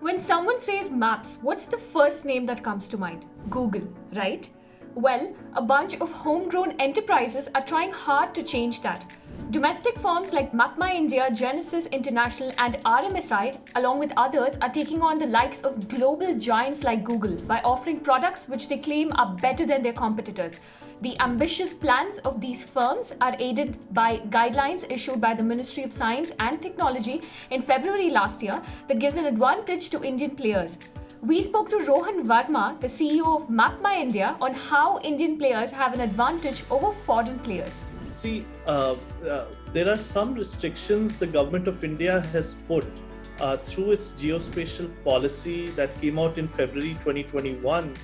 When someone says maps, what's the first name that comes to mind? Google, right? Well, a bunch of homegrown enterprises are trying hard to change that. Domestic firms like MapMyIndia, Genesis International, and RMSI, along with others, are taking on the likes of global giants like Google by offering products which they claim are better than their competitors. The ambitious plans of these firms are aided by guidelines issued by the Ministry of Science and Technology in February last year that gives an advantage to Indian players. We spoke to Rohan Verma, the CEO of MapMyIndia, on how Indian players have an advantage over foreign players. See, there are some restrictions the government of India has put through its geospatial policy that came out in February 2021,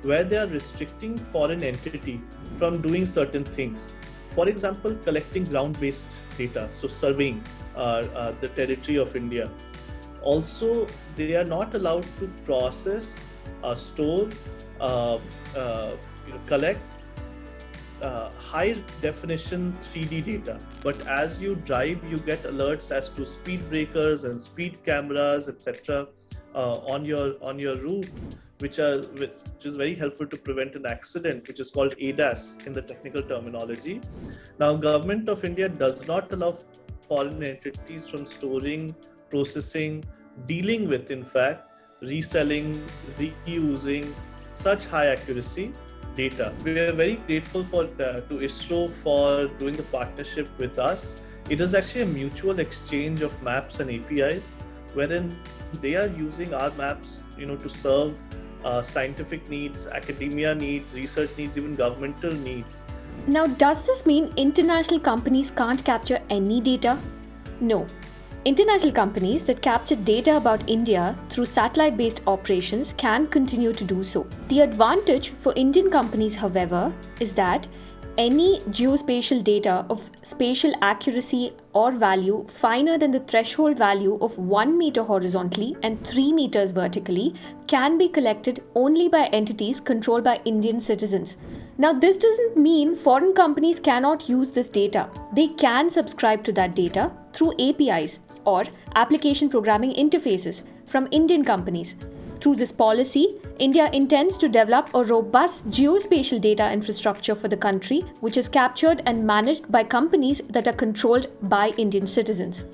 where they are restricting foreign entity from doing certain things. For example, collecting ground-based data, so surveying the territory of India. Also, they are not allowed to process, store, collect high definition 3D data. But as you drive, you get alerts as to speed breakers and speed cameras, etc. On your route, which is very helpful to prevent an accident, which is called ADAS in the technical terminology. Now, Government of India does not allow foreign entities from storing, processing, dealing with, in fact, reselling, reusing such high accuracy data. We are very grateful to ISRO for doing the partnership with us. It is actually a mutual exchange of maps and APIs, wherein they are using our maps, to serve scientific needs, academia needs, research needs, even governmental needs. Now, does this mean international companies can't capture any data? No. International companies that capture data about India through satellite-based operations can continue to do so. The advantage for Indian companies, however, is that any geospatial data of spatial accuracy or value finer than the threshold value of 1 meter horizontally and 3 meters vertically can be collected only by entities controlled by Indian citizens. Now, this doesn't mean foreign companies cannot use this data. They can subscribe to that data through APIs or application programming interfaces from Indian companies. Through this policy, India intends to develop a robust geospatial data infrastructure for the country, which is captured and managed by companies that are controlled by Indian citizens.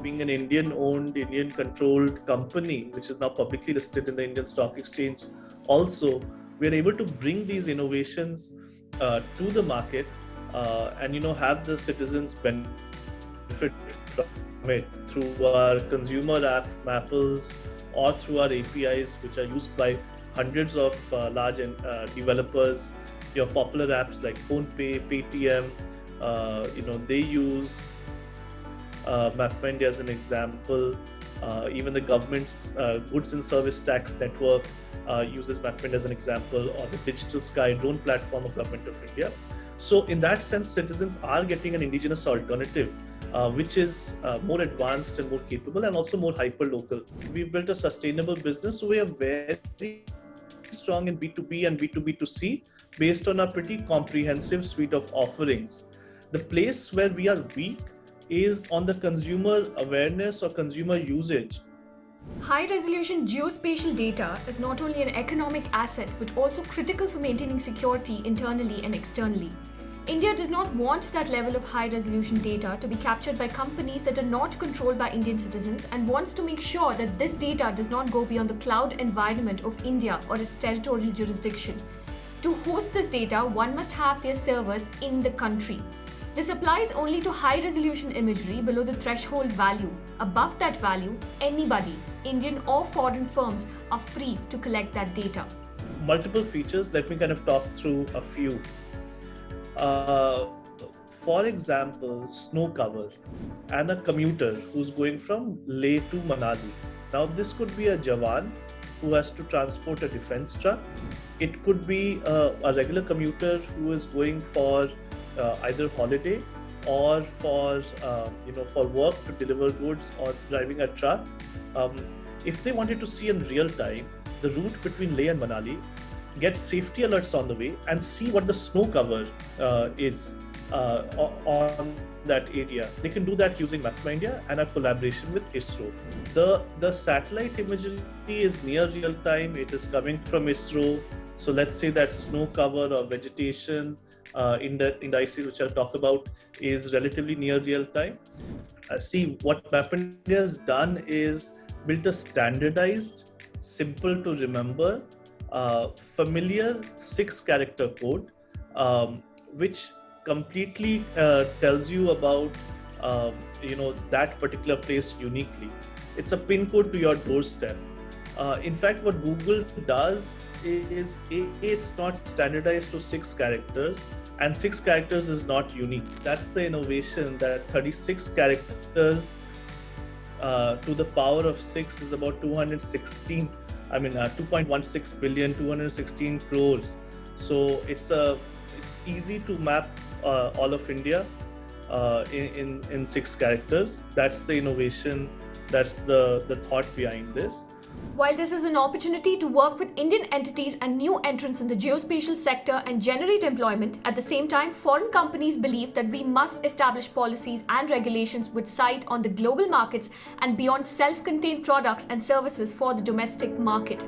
Being an Indian-owned, Indian-controlled company, which is now publicly listed in the Indian Stock Exchange, also, we are able to bring these innovations to the market and have the citizens benefit from it through our consumer app, Mapples, or through our APIs, which are used by hundreds of large developers. Your popular apps like PhonePe, Paytm, they use MapMyIndia as an example. Even the government's goods and service tax network uses MapMyIndia as an example, or the Digital Sky drone platform of Government of India. So in that sense, citizens are getting an indigenous alternative, which is more advanced and more capable and also more hyper-local. We've built a sustainable business, so we are very strong in B2B and B2B2C based on a pretty comprehensive suite of offerings. The place where we are weak is on the consumer awareness or consumer usage. High-resolution geospatial data is not only an economic asset but also critical for maintaining security internally and externally. India does not want that level of high-resolution data to be captured by companies that are not controlled by Indian citizens and wants to make sure that this data does not go beyond the cloud environment of India or its territorial jurisdiction. To host this data, one must have their servers in the country. This applies only to high-resolution imagery below the threshold value. Above that value, anybody, Indian or foreign firms, are free to collect that data. Multiple features, let me kind of talk through a few. For example, snow cover and a commuter who's going from Leh to Manali. Now, this could be a Jawan who has to transport a defense truck. It could be a regular commuter who is going for either holiday or for work to deliver goods or driving a truck. If they wanted to see in real time the route between Leh and Manali, get safety alerts on the way and see what the snow cover is. on that area. They can do that using Mapma India and a collaboration with ISRO. The satellite imagery is near real time. It is coming from ISRO. So let's say that snow cover or vegetation in the IC which I'll talk about is relatively near real time. See, what Map India has done is built a standardized, simple to remember, familiar 6-character code, which completely tells you about that particular place uniquely. It's a pin code to your doorstep. In fact, what Google does is it's not standardized to 6 characters, and 6 characters is not unique. That's the innovation, that 36 characters to the power of 6 is about 2.16 billion, 216 crores. So it's easy to map all of India in 6 characters. That's the innovation. That's the thought behind this. While this is an opportunity to work with Indian entities and new entrants in the geospatial sector and generate employment, at the same time, foreign companies believe that we must establish policies and regulations with sight on the global markets and beyond self-contained products and services for the domestic market.